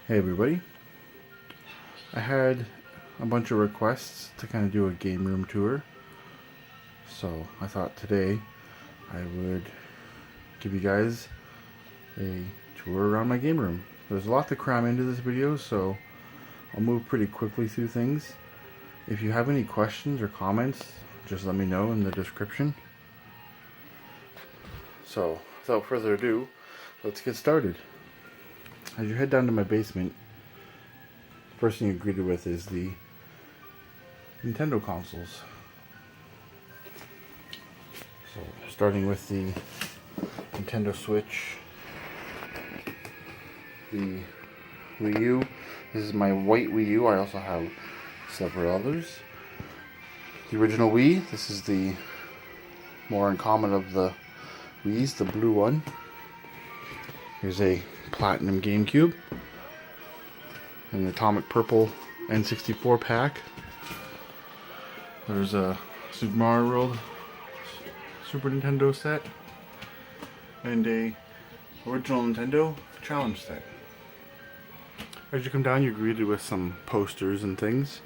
Hey everybody, I had a bunch of requests to kind of do a game room tour, so I thought today I would give you guys a tour around my game room. There's a lot to cram into this video, so I'll move pretty quickly through things. If you have any questions or comments, just let me know in the description. So without further ado, let's get started. As you head down to my basement, the first thing you're greeted with is the Nintendo consoles. So starting with the Nintendo Switch, the Wii U. This is my white Wii U. I also have several others. The original Wii. This is the more uncommon of the Wii's, the blue one. Here's a Platinum GameCube. An Atomic Purple N64 pack. There's a Super Mario World Super Nintendo set. And a original Nintendo Challenge set. As you come down, you're greeted with some posters and things.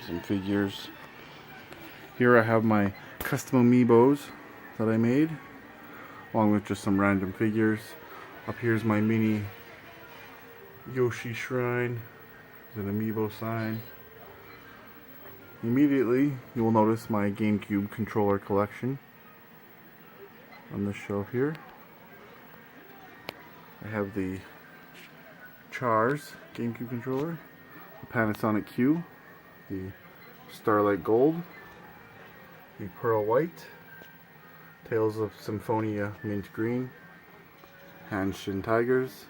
Some figures. Here I have my custom amiibos that I made, along with just some random figures. Up here's my mini Yoshi shrine. There's an amiibo sign. Immediately, you will notice my GameCube controller collection on this shelf here. I have the Char's GameCube controller, the Panasonic Q, the Starlight Gold, the Pearl White, Tales of Symphonia Mint Green, Hanshin Tigers,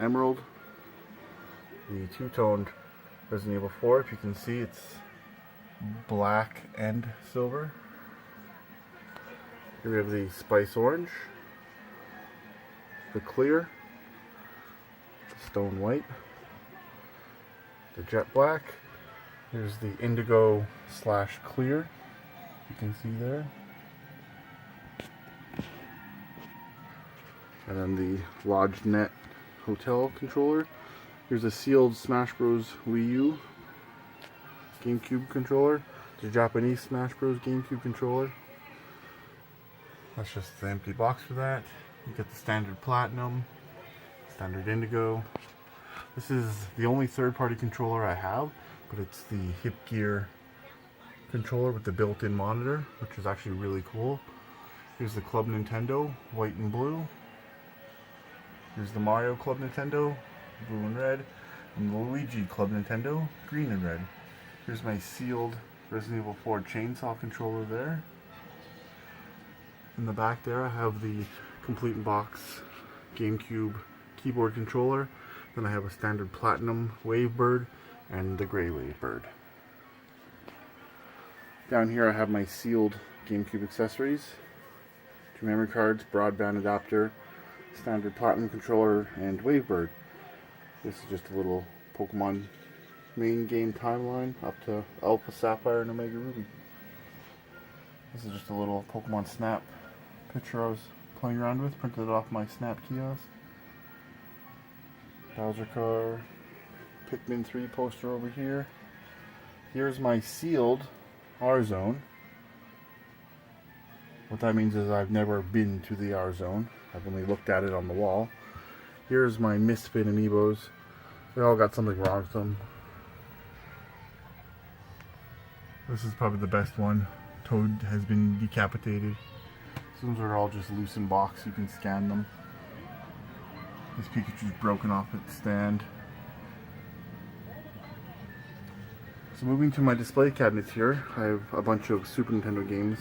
Emerald, the two-toned Resident Evil 4. If you can see, it's black and silver. Here we have the Spice Orange, the Clear, the Stone White, the Jet Black. Here's the Indigo / Clear, you can see there. And then the Lodge Net Hotel controller. Here's a sealed Smash Bros. Wii U GameCube controller. The Japanese Smash Bros. GameCube controller. That's just the empty box for that. You get the standard Platinum, standard Indigo. This is the only third-party controller I have, but it's the Hip Gear controller with the built-in monitor, which is actually really cool. Here's the Club Nintendo, white and blue. Here's the Mario Club Nintendo, blue and red. And the Luigi Club Nintendo, green and red. Here's my sealed Resident Evil 4 chainsaw controller there. In the back there I have the complete box GameCube keyboard controller. Then I have a standard Platinum Wavebird and the Gray Wavebird. Down here I have my sealed GameCube accessories. 2 memory cards, broadband adapter, standard Platinum controller, and Wavebird. This is just a little Pokemon main game timeline up to Alpha Sapphire and Omega Ruby. This is just a little Pokemon Snap picture I was playing around with, printed it off my Snap kiosk. Bowser car, Pikmin 3 poster over here. Here's my sealed R-Zone. What that means is I've never been to the R-Zone. I've only looked at it on the wall. Here's my Misfit amiibos. They all got something wrong with them. This is probably the best one. Toad has been decapitated. These ones are all just loose in box. You can scan them. This Pikachu's broken off its stand. So moving to my display cabinets here, I have a bunch of Super Nintendo games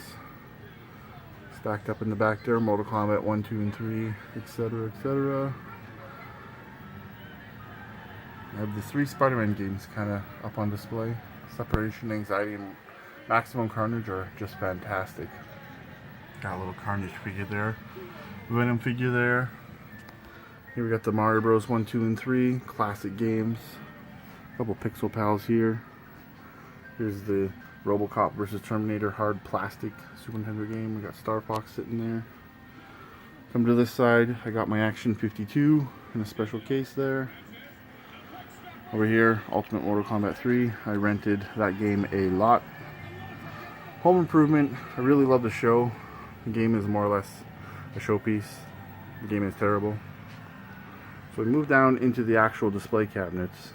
stacked up in the back there. Mortal Kombat 1, 2, and 3, etc., etc. I have the 3 Spider-Man games kind of up on display. Separation, Anxiety, and Maximum Carnage are just fantastic. Got a little Carnage figure there. Venom figure there. Here we got the Mario Bros. 1, 2, and 3. Classic games. A couple Pixel Pals here. Here's the RoboCop vs. Terminator hard plastic Super Nintendo game. We got Star Fox sitting there. Come to this side, I got my Action 52 in a special case there. Over here, Ultimate Mortal Kombat 3. I rented that game a lot. Home Improvement, I really love the show. The game is more or less a showpiece. The game is terrible. So we move down into the actual display cabinets.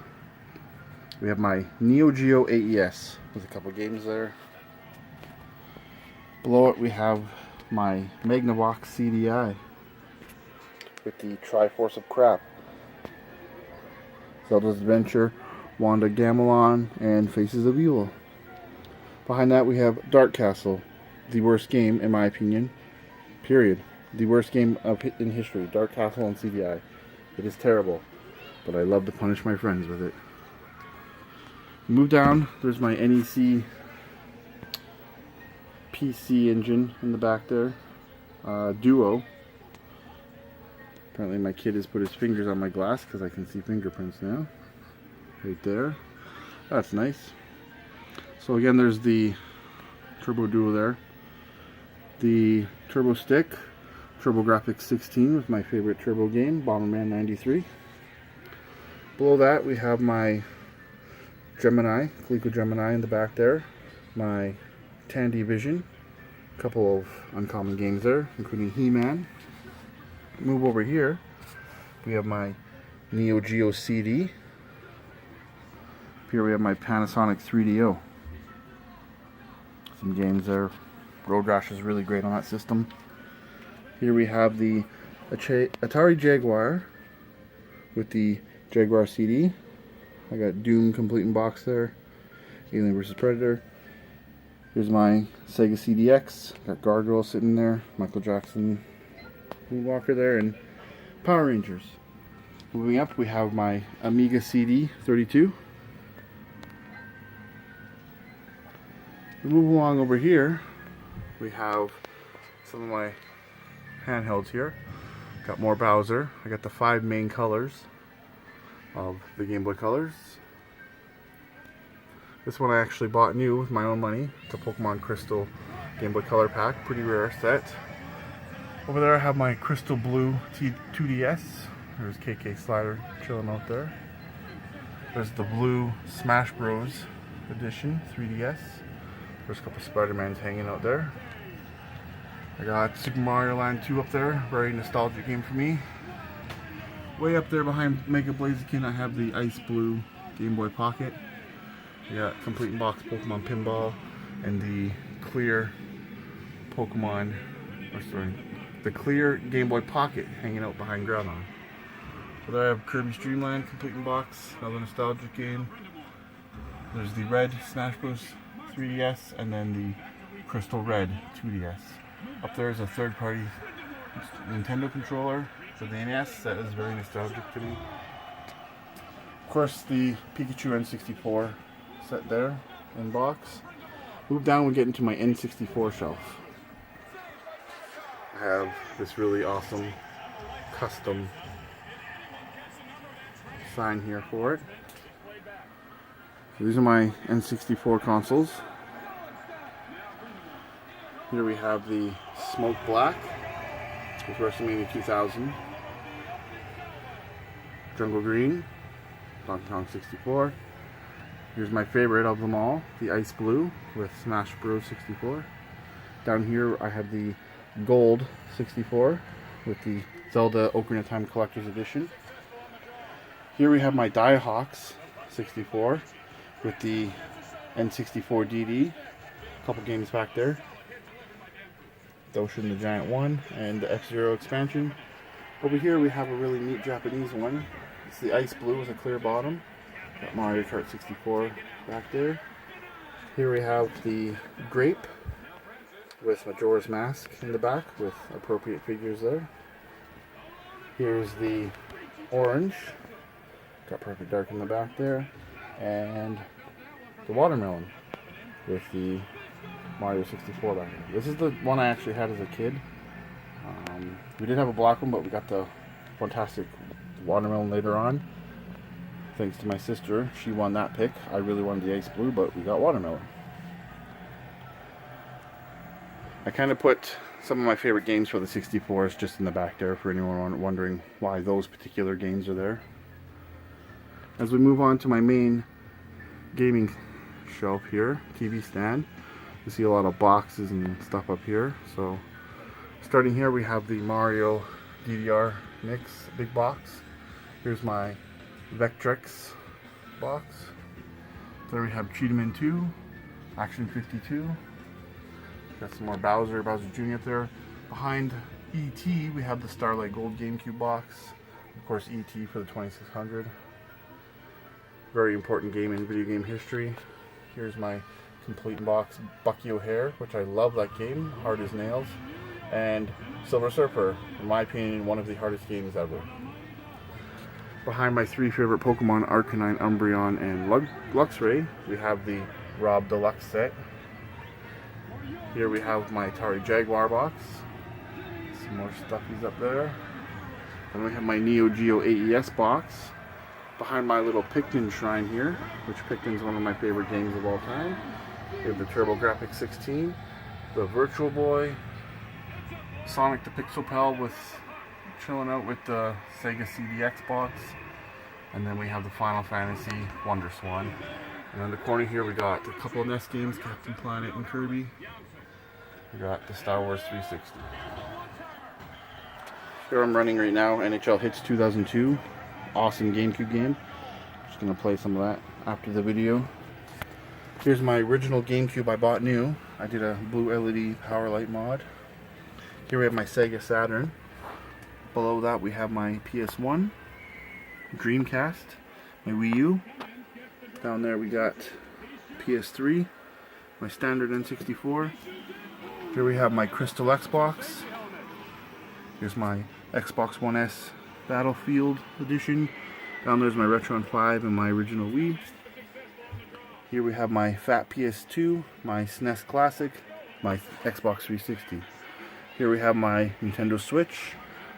We have my Neo Geo AES with a couple games there. Below it we have my Magnavox CDI with the Triforce of Crap, Zelda's Adventure, Wanda Gamelon, and Faces of Evil. Behind that we have Dark Castle, the worst game in my opinion, period. The worst game in history, Dark Castle on CDI. It is terrible, but I love to punish my friends with it. Move down, there's my NEC PC engine in the back there. Duo. Apparently my kid has put his fingers on my glass because I can see fingerprints now. Right there. That's nice. So again, there's the Turbo Duo there. The Turbo Stick. TurboGrafx 16 with my favorite Turbo game, Bomberman 93. Below that we have my Gemini, Coleco Gemini in the back there. My Tandy Vision. A couple of uncommon games there, including He-Man. Move over here. We have my Neo Geo CD. Here we have my Panasonic 3DO. Some games there. Road Rash is really great on that system. Here we have the Atari Jaguar with the Jaguar CD. I got Doom complete in box there. Alien vs. Predator. Here's my Sega CDX. Got Gargoyle sitting there. Michael Jackson Moonwalker there. And Power Rangers. Moving up, we have my Amiga CD 32. We move along over here. We have some of my handhelds here. Got more Bowser. I got the 5 main colors of the Game Boy Colors. This one I actually bought new with my own money. It's a Pokemon Crystal Game Boy Color pack. Pretty rare set. Over there I have my Crystal Blue 2DS. There's KK Slider chilling out there. There's the Blue Smash Bros. Edition 3DS. There's a couple Spider-Mans hanging out there. I got Super Mario Land 2 up there, very nostalgic game for me. Way up there behind Mega Blaziken I have the Ice Blue Game Boy Pocket. I got complete in box Pokemon Pinball and the clear Pokemon, the clear Game Boy Pocket hanging out behind Groudon. So there I have Kirby's Dream Land complete in box, another nostalgic game. There's the red Smash Bros. 3DS and then the Crystal Red 2DS. Up there is a third-party Nintendo controller for the NES that is very nostalgic to me. Of course, the Pikachu N64 set there in box. Move down, we get into my N64 shelf. I have this really awesome custom sign here for it. So these are my N64 consoles. Here we have the Smoke Black with WrestleMania 2000. Jungle Green, Donkey Kong 64. Here's my favorite of them all, the Ice Blue with Smash Bros. 64. Down here I have the Gold 64 with the Zelda Ocarina of Time Collector's Edition. Here we have my Diehawks 64 with the N64 DD. A couple games back there. Doshin the Giant 1 and the F-Zero expansion. Over here we have a really neat Japanese one. It's the Ice Blue with a clear bottom. Got Mario Kart 64 back there. Here we have the Grape with Majora's Mask in the back with appropriate figures there. Here's the Orange. Got Perfect Dark in the back there. And the Watermelon with the Mario 64 back there. This is the one I actually had as a kid. We did have a black one, but we got the fantastic Watermelon later on. Thanks to my sister, she won that pick. I really wanted the Ice Blue, but we got Watermelon. I kind of put some of my favorite games for the 64s just in the back there for anyone wondering why those particular games are there. As we move on to my main gaming shelf here, TV stand, you see a lot of boxes and stuff up here. So starting here, we have the Mario DDR mix big box. Here's my Vectrex box. There we have Cheetahman 2, Action 52. Got some more Bowser Jr. up there. Behind E.T. we have the Starlight Gold GameCube box. Of course, E.T. for the 2600. Very important game in video game history. Here's my complete box Bucky O'Hare, which I love that game, hard as nails. And Silver Surfer, in my opinion, one of the hardest games ever. Behind my three favorite Pokemon, Arcanine, Umbreon, and Luxray, we have the Rob Deluxe set. Here we have my Atari Jaguar box. Some more stuffies up there. Then we have my Neo Geo AES box. Behind my little Pikmin shrine here, which Pikmin's one of my favorite games of all time. We have the TurboGrafx 16, the Virtual Boy, Sonic the Pixel Pal with chilling out with the Sega CDX box, and then we have the Final Fantasy Wonder Swan. And in the corner here we got a couple of NES games, Captain Planet and Kirby. We got the Star Wars 360. Here I'm running right now, NHL Hits 2002. Awesome GameCube game. Just gonna play some of that after the video. Here's my original GameCube I bought new. I did a blue LED power light mod. Here we have my Sega Saturn. Below that we have my PS1, Dreamcast, my Wii U. Down there we got PS3, my standard N64. Here we have my Crystal Xbox. Here's my Xbox One S Battlefield Edition. Down there's my Retron 5 and my original Wii. Here we have my Fat PS2, my SNES Classic, my Xbox 360. Here we have my Nintendo Switch.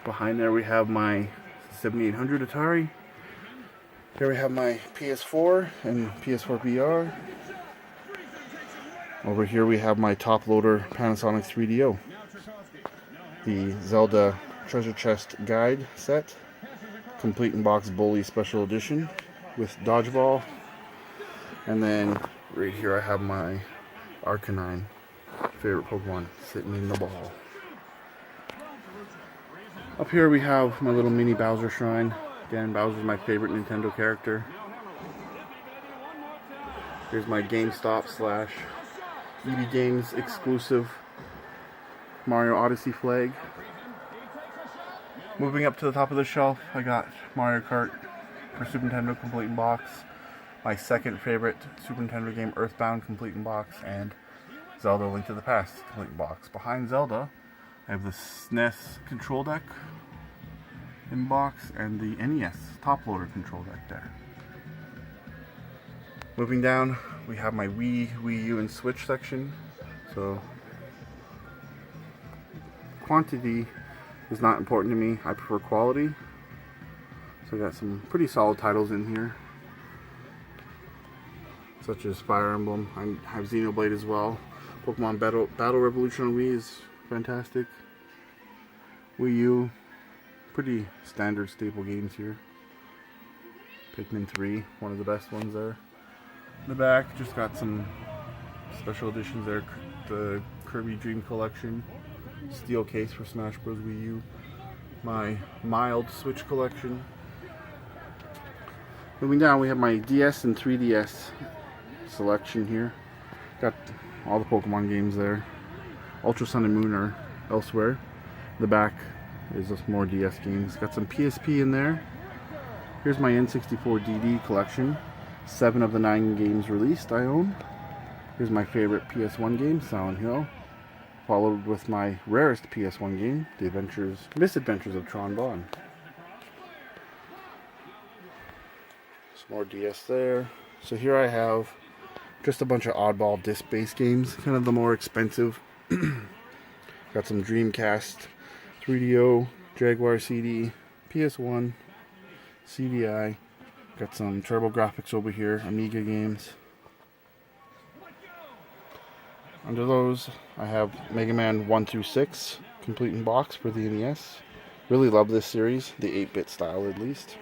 Behind there we have my 7800 Atari. Here we have my PS4 and PS4 VR. Over here we have my top loader Panasonic 3DO. The Zelda Treasure Chest Guide set. Complete in box Bully Special Edition with Dodgeball. And then right here I have my Arcanine, favorite Pokemon, sitting in the ball. Up here we have my little mini Bowser shrine. Again, Bowser's my favorite Nintendo character. Here's my GameStop / EB Games exclusive Mario Odyssey flag. Moving up to the top of the shelf, I got Mario Kart for Super Nintendo complete in box. My second favorite Super Nintendo game, Earthbound, complete in box, and Zelda Link to the Past, complete in box. Behind Zelda, I have the SNES control deck in box and the NES top loader control deck there. Moving down, we have my Wii U, and Switch section. So quantity is not important to me. I prefer quality. So I got some pretty solid titles in here, such as Fire Emblem. I have Xenoblade as well. Pokemon Battle Revolution on Wii is fantastic. Wii U, pretty standard staple games here. Pikmin 3, one of the best ones there. In the back, just got some special editions there. The Kirby Dream Collection, steel case for Smash Bros. Wii U. My mild Switch collection. Moving down, we have my DS and 3DS selection here. Got all the Pokemon games there. Ultra Sun and Moon are elsewhere. The back is just more DS games. Got some PSP in there. Here's my N64 DD collection. 7 of the 9 games released I own. Here's my favorite PS1 game, Silent Hill. Followed with my rarest PS1 game, The Misadventures of Tron Bonne. Some more DS there. So here I have just a bunch of oddball disc-based games, kind of the more expensive. Got some Dreamcast, 3DO, Jaguar CD, PS1, CDI. Got some TurboGrafx over here, Amiga games. Under those, I have Mega Man 1 through 6, complete in box for the NES. Really love this series, the 8-bit style at least.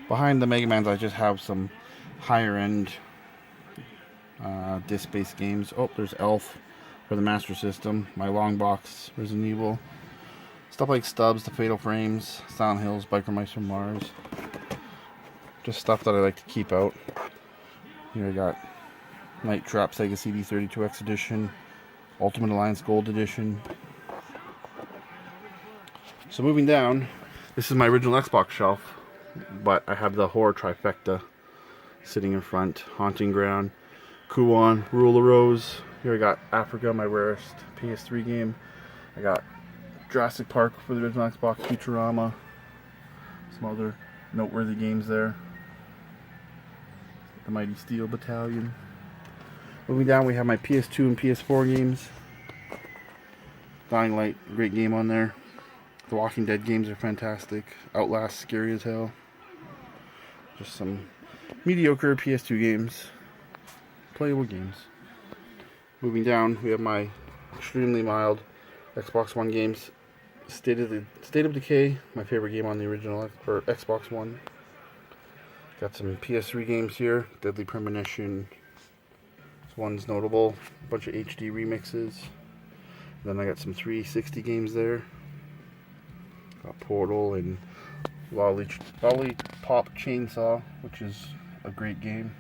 Behind the Mega Mans, I just have some higher end disc-based games. Oh, there's Elf for the Master System, my long box Resident Evil. Stuff like Stubbs, The Fatal Frames, Silent Hills, Biker Mice from Mars. Just stuff that I like to keep out. Here I got Night Trap Sega CD 32X Edition, Ultimate Alliance Gold Edition. So moving down, this is my original Xbox shelf, but I have the horror trifecta sitting in front. Haunting Ground, Kuon, Rule of Rose. Here I got Africa, my rarest PS3 game. I got Jurassic Park for the original Xbox, Futurama, some other noteworthy games there. The Mighty Steel Battalion. Moving down, we have my PS2 and PS4 games. Dying Light, great game on there. The Walking Dead games are fantastic. Outlast, scary as hell. Just some mediocre PS2 games. Playable games. Moving down, we have my extremely mild Xbox One games. State of Decay, my favorite game on the original Xbox One. Got some PS3 games here. Deadly Premonition. This one's notable. A bunch of HD remixes. Then I got some 360 games there. Got Portal and Lollipop Chainsaw, which is a great game.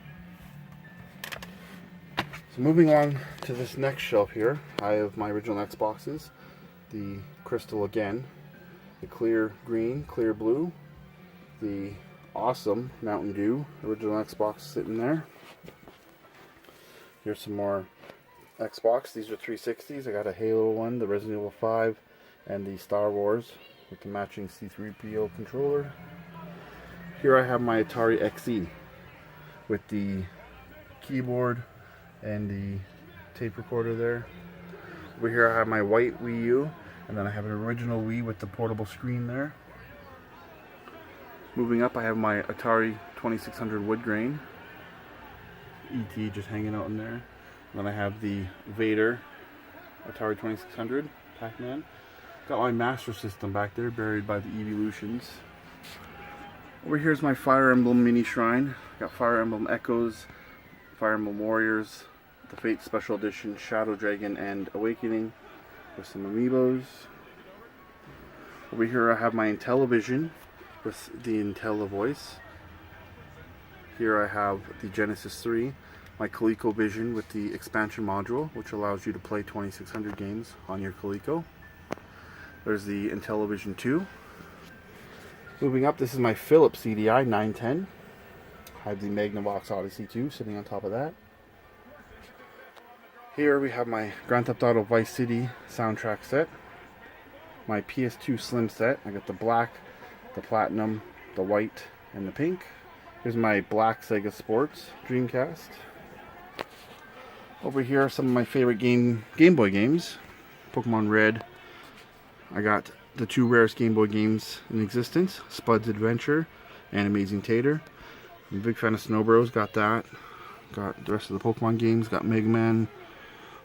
So moving on to this next shelf here, I have my original Xboxes. The Crystal again, the Clear Green, Clear Blue, the awesome Mountain Dew, original Xbox sitting there. Here's some more Xbox. These are 360s. I got a Halo one, the Resident Evil 5, and the Star Wars with the matching C3PO controller. Here I have my Atari XE with the keyboard and the tape recorder there. Over here I have my white Wii U, and then I have an original Wii with the portable screen there. Moving up, I have my Atari 2600 wood grain. E.T. just hanging out in there. And then I have the Vader Atari 2600 Pac-Man. Got my Master System back there, buried by the Evolutions. Over here's my Fire Emblem mini shrine. Got Fire Emblem Echoes, Fire Emblem Warriors, the Fate Special Edition, Shadow Dragon, and Awakening with some amiibos. Over here I have my Intellivision with the IntelliVoice. Here I have the Genesis 3, my ColecoVision with the expansion module, which allows you to play 2600 games on your Coleco. There's the Intellivision 2. Moving up, this is my Philips CDI 910. I have the Magnavox Odyssey 2 sitting on top of that. Here we have my Grand Theft Auto Vice City soundtrack set. My PS2 Slim set. I got the black, the platinum, the white, and the pink. Here's my black Sega Sports Dreamcast. Over here are some of my favorite Game Boy games. Pokemon Red. I got the two rarest Game Boy games in existence. Spud's Adventure and Amazing Tater. I'm a big fan of Snow Bros. Got that. Got the rest of the Pokemon games. Got Mega Man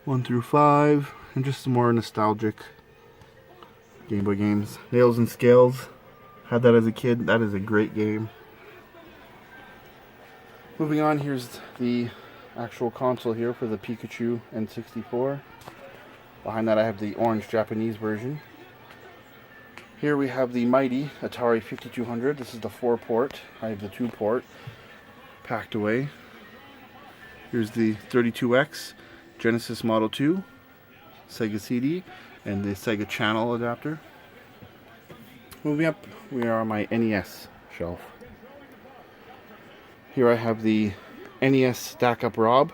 1 through 5, and just some more nostalgic Game Boy games. Nails and Scales, had that as a kid. That is a great game. Moving on, here's the actual console here for the Pikachu N64. Behind that I have the orange Japanese version. Here we have the mighty Atari 5200. This is the 4-port. I have the 2-port packed away. Here's the 32X. Genesis Model 2, Sega CD, and the Sega Channel adapter. Moving up, we are on my NES shelf. Here I have the NES Stack Up Rob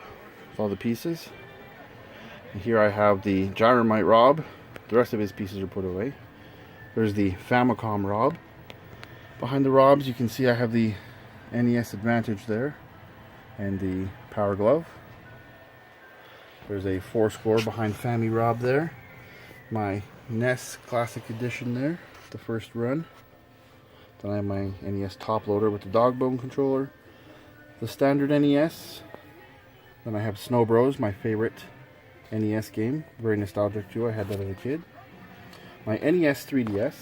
with all the pieces. And here I have the Gyromite Rob. The rest of his pieces are put away. There's the Famicom Rob. Behind the Robs, you can see I have the NES Advantage there and the Power Glove. There's a 4-score behind Fammy Rob there. My NES Classic Edition there, the first run. Then I have my NES Top Loader with the dog bone controller. The standard NES. Then I have Snow Bros, my favorite NES game. Very nostalgic too. I had that as a kid. My NES 3DS.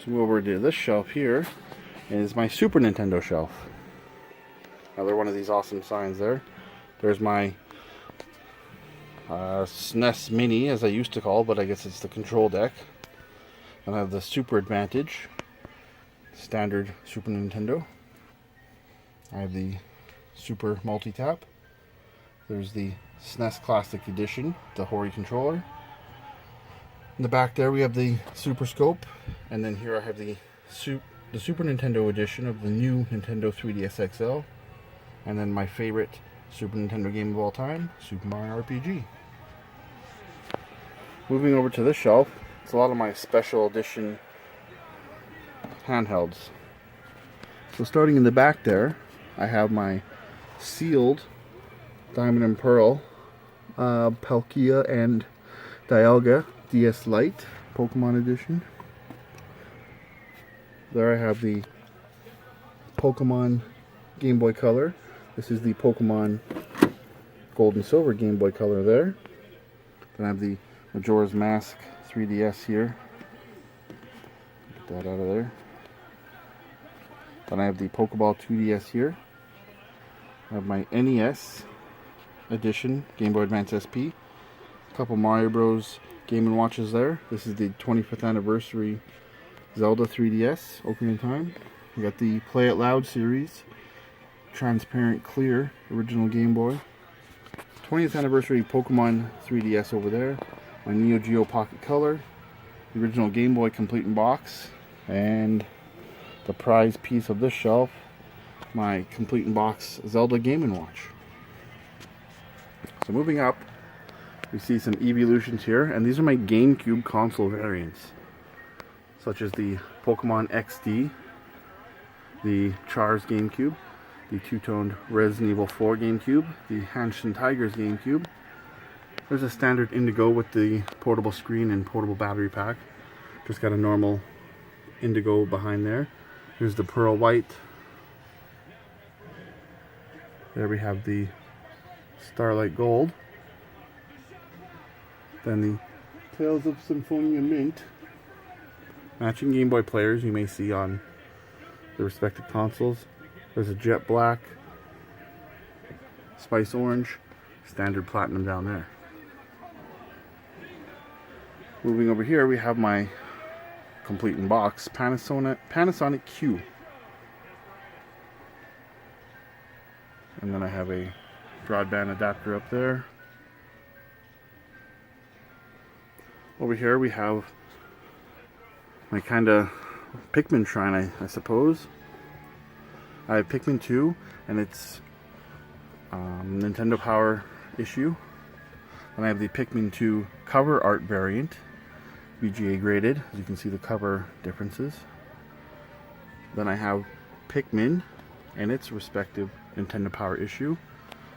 So move over to this shelf here is my Super Nintendo shelf. Another one of these awesome signs there. There's my SNES Mini, as I used to call, but I guess it's the control deck. And I have the Super Advantage, standard Super Nintendo. I have the Super Multi-Tap. There's the SNES Classic Edition, the Hori controller. In the back there we have the Super Scope, and then here I have the Super Nintendo edition of the new Nintendo 3DS XL, and then my favorite Super Nintendo game of all time, Super Mario RPG. Moving over to this shelf, it's a lot of my special edition handhelds. So starting in the back there, I have my sealed Diamond and Pearl, Palkia and Dialga DS Lite Pokemon Edition. There I have the Pokemon Game Boy Color. This is the Pokemon Gold and Silver Game Boy Color there. Then I have the Majora's Mask 3DS here. Get that out of there. Then I have the Pokeball 2DS here. I have my NES edition Game Boy Advance SP. A couple Mario Bros. Game & Watches there. This is the 25th anniversary Zelda 3DS Ocarina of Time. We got the Play It Loud series, transparent clear original Game Boy. 20th anniversary Pokemon 3DS over there. My Neo Geo Pocket Color, the original Game Boy complete in box, and the prize piece of this shelf, my complete in box Zelda Game & Watch. So moving up, we see some Evolutions here, and these are my GameCube console variants, such as the Pokemon XD, the Char's GameCube, the two-toned Resident Evil 4 GameCube, the Hanshin Tigers GameCube. There's a standard Indigo with the portable screen and portable battery pack. Just got a normal Indigo behind there. Here's the Pearl White. There we have the Starlight Gold. Then the Tales of Symphonia Mint. Matching Game Boy players you may see on the respective consoles. There's a Jet Black, Spice Orange, standard Platinum down there. Moving over here, we have my complete in box Panasonic Q. And then I have a broadband adapter up there. Over here we have my kind of Pikmin shrine, I suppose. I have Pikmin 2, and it's Nintendo Power issue. And I have the Pikmin 2 cover art variant, VGA graded. As you can see the cover differences. Then I have Pikmin and its respective Nintendo Power issue.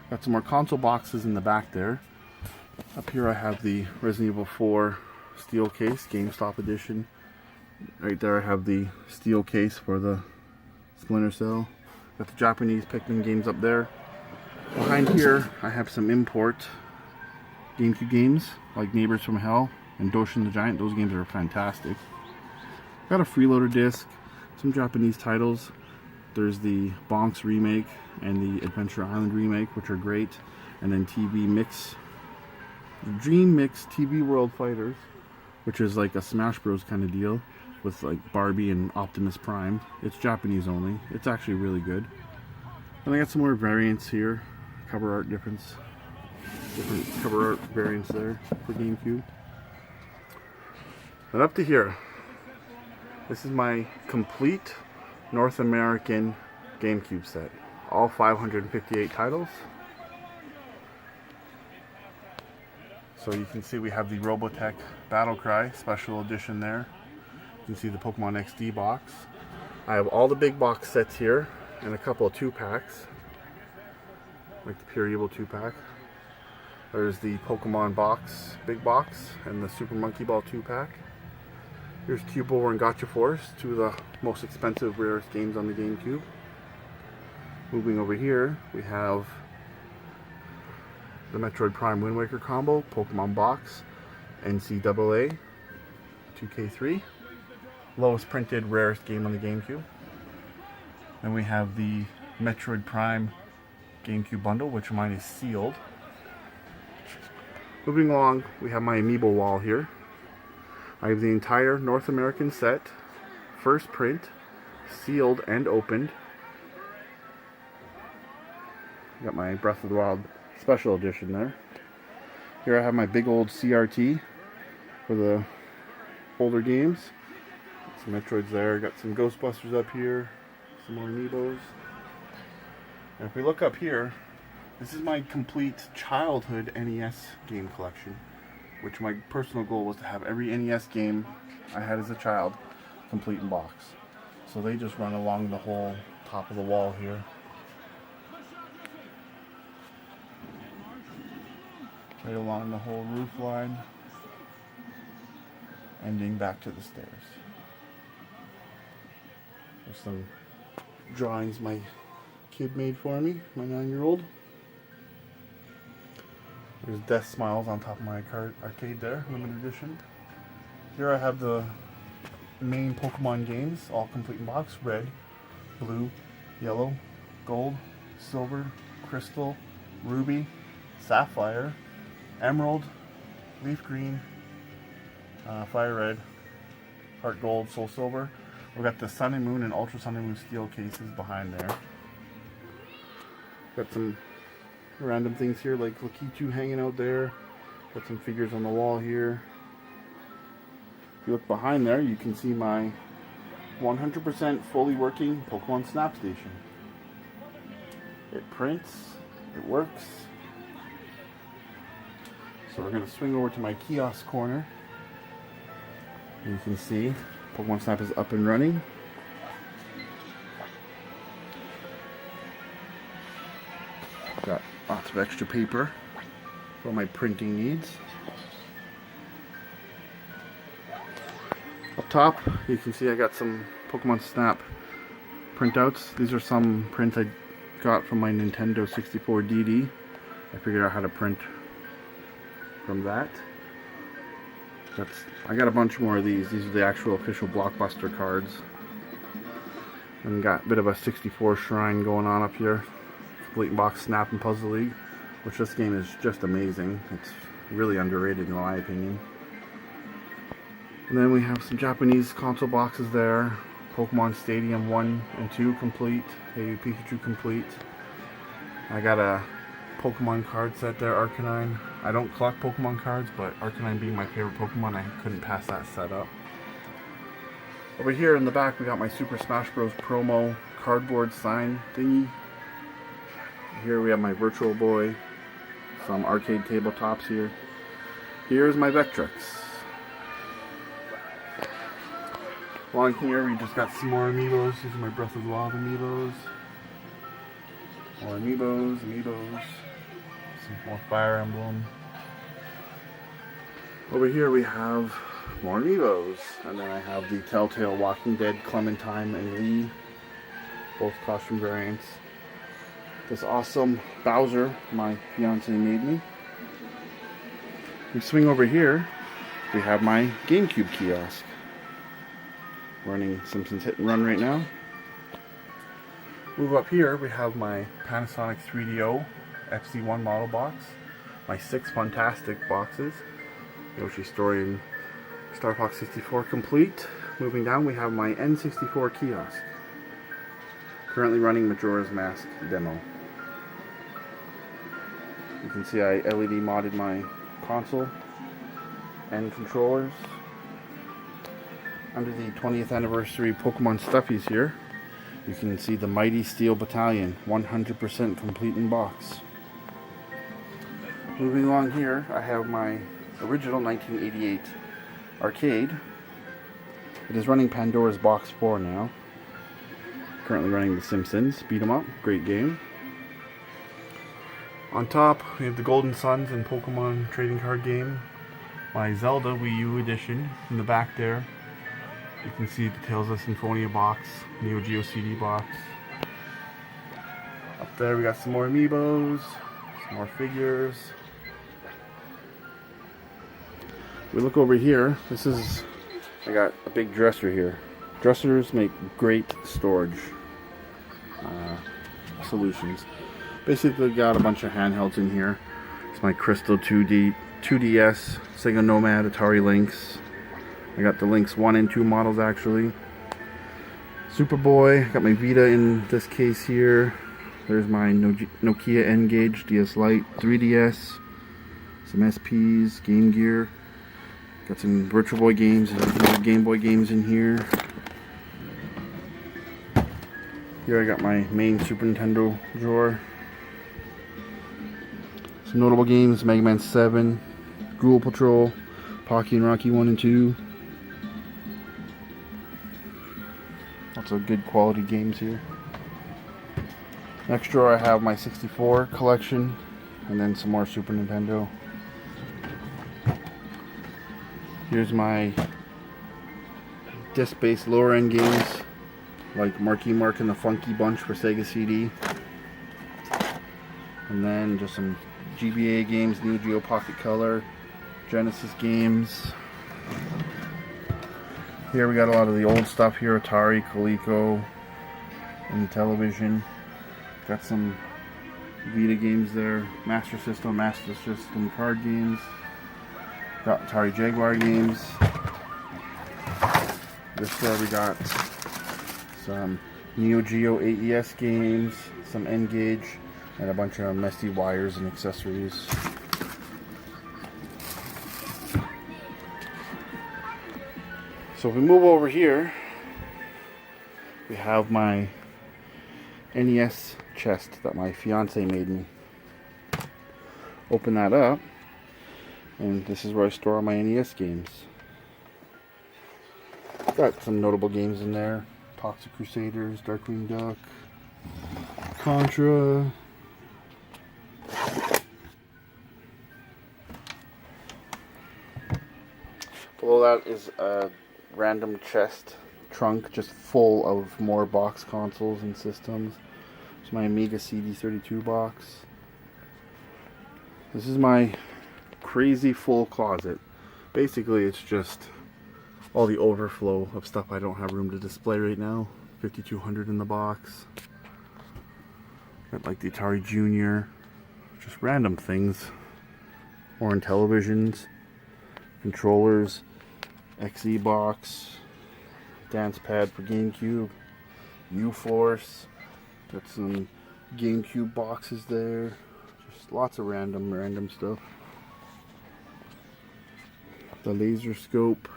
Got some more console boxes in the back there. Up here I have the Resident Evil 4 steel case, GameStop edition. Right there I have the steel case for the Splinter Cell. Got the Japanese Pikmin games up there. Behind here I have some import GameCube games like Neighbors from Hell and Doshin the Giant. Those games are fantastic. Got a freeloader disc, some Japanese titles. There's the Bonks remake and the Adventure Island remake, which are great. And then TV Mix, Dream Mix TV World Fighters, which is like a Smash Bros kind of deal with like Barbie and Optimus Prime. It's Japanese only. It's actually really good. And I got some more variants here. Cover art different cover art variants there for GameCube. And up to here, this is my complete North American GameCube set. All 558 titles. So you can see we have the Robotech Battle Cry Special Edition there. You can see the Pokemon XD box. I have all the big box sets here and a couple of 2-packs. Like the Pure Evil 2-pack. There's the Pokemon box, big box, and the Super Monkey Ball 2-pack. Here's Cube Over and Gotcha Force, two of the most expensive, rarest games on the GameCube. Moving over here, we have the Metroid Prime Wind Waker combo, Pokemon Box, NCAA 2K3. Lowest printed, rarest game on the GameCube. Then we have the Metroid Prime GameCube bundle, which mine is sealed. Moving along, we have my amiibo wall here. I have the entire North American set, first print, sealed and opened. Got my Breath of the Wild special edition there. Here I have my big old CRT for the older games. Some Metroids there. Got some Ghostbusters up here. Some more amiibos. And if we look up here, this is my complete childhood NES game collection, which my personal goal was to have every NES game I had as a child complete in box. So they just run along the whole top of the wall here. Right along the whole roof line, ending back to the stairs. There's some drawings my kid made for me, my 9-year-old. There's Death Smiles on top of my arcade there, limited edition. Here I have the main Pokemon games, all complete in box. Red, blue, yellow, gold, silver, crystal, ruby, sapphire, emerald, leaf green, fire red, heart gold, soul silver. We've got the Sun and Moon and Ultra Sun and Moon steel cases behind there. Got some random things here like Lakitu hanging out there. Got some figures on the wall here. If you look behind there, you can see my 100% fully working Pokemon Snap Station. It prints, it works. So we're going to swing over to my kiosk corner. You can see Pokemon Snap is up and running. Got lots of extra paper for my printing needs. Up top, you can see I got some Pokemon Snap printouts. These are some prints I got from my Nintendo 64 DD. I figured out how to print from that. I got a bunch more of these. These are the actual official Blockbuster cards. And got a bit of a 64 shrine going on up here. Complete box Snap and Puzzle League, which this game is just amazing. It's really underrated in my opinion. And then we have some Japanese console boxes there. Pokemon Stadium 1 and 2 complete. Hey Pikachu complete. I got a Pokemon card set there, Arcanine. I don't collect Pokemon cards, but Arcanine being my favorite Pokemon, I couldn't pass that set up. Over here in the back, we got my Super Smash Bros. Promo cardboard sign thingy. Here we have my Virtual Boy, some arcade tabletops here. Here's my Vectrex. Along here, we just got some more amiibos. These are my Breath of the Wild amiibos. More amiibos. Some more Fire Emblem. Over here we have more amiibos. And then I have the Telltale Walking Dead Clementine and Lee. Both costume variants. This awesome Bowser my fiance made me. We swing over here. We have my GameCube kiosk. Running Simpsons Hit and Run right now. Move up here, we have my Panasonic 3DO FC1 model box, my 6 Fantastic boxes, Yoshi Story and Star Fox 64 complete. Moving down, we have my N64 kiosk, currently running Majora's Mask demo. You can see I LED modded my console and controllers. Under the 20th anniversary Pokemon stuffies here, you can see the Mighty Steel Battalion, 100% complete in box. Moving along here, I have my original 1988 arcade. It is running Pandora's Box 4 now. Currently running The Simpsons, beat 'em up, great game. On top, we have the Golden Suns and Pokemon trading card game. My Zelda Wii U edition in the back there. You can see the Tales of Symphonia box, Neo Geo CD box. Up there we got some more amiibos, some more figures. We look over here. I got a big dresser here. Dressers make great storage solutions. Basically got a bunch of handhelds in here. It's my Crystal 2DS, Sega Nomad, Atari Lynx. I got the Lynx 1 and 2 models actually. Superboy, got my Vita in this case here. There's my Nokia N-Gage DS Lite, 3DS, some SPs, Game Gear. Got some Virtual Boy games and Game Boy games in here. Here I got my main Super Nintendo drawer. Some notable games: Mega Man 7, Ghoul Patrol, Pocky and Rocky 1 and 2. Lots of good quality games here. Next drawer I have my 64 collection, and then some more Super Nintendo. Here's my disc-based lower end games, like Marky Mark and the Funky Bunch for Sega CD. And then just some GBA games, Neo Geo Pocket Color, Genesis games. Here we got a lot of the old stuff here, Atari, Coleco, and Television. Got some Vita games there, Master System card games. Got Atari Jaguar games. This store we got some Neo Geo AES games, some N-Gage, and a bunch of messy wires and accessories. So if we move over here, we have my NES chest that my fiance made me. Open that up, and this is where I store all my NES games. Got some notable games in there: Toxic Crusaders, Darkwing Duck, Contra. Below that is a random chest trunk just full of more box consoles and systems. It's my Amiga CD32 box. This is my crazy full closet. Basically it's just all the overflow of stuff I don't have room to display right now. 5200 in the box. Got like the Atari Junior, just random things. Orange televisions, controllers, XE box, dance pad for GameCube, U-Force. Got some GameCube boxes there. Just lots of random stuff. The laser scope,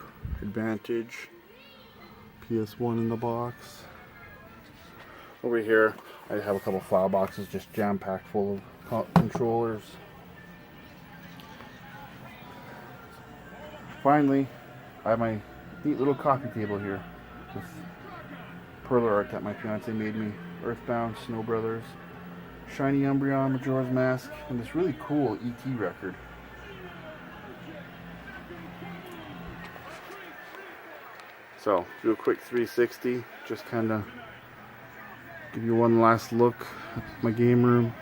Advantage, PS1 in the box. Over here, I have a couple file boxes just jam-packed full of controllers. Finally, I have my neat little coffee table here with perler art that my fiance made me. Earthbound, Snow Brothers, Shiny Umbreon, Majora's Mask, and this really cool E.T. record. So, do a quick 360, just kind of give you one last look at my game room.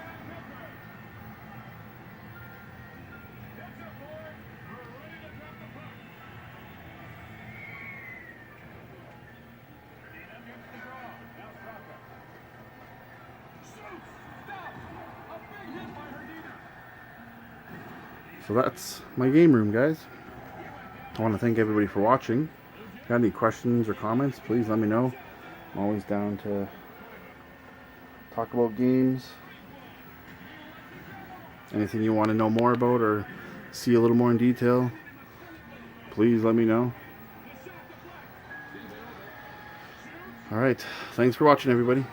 So that's my game room, guys. I want to thank everybody for watching. If you got any questions or comments, please let me know. I'm always down to talk about games. Anything you want to know more about or see a little more in detail, please let me know. Alright, thanks for watching, everybody.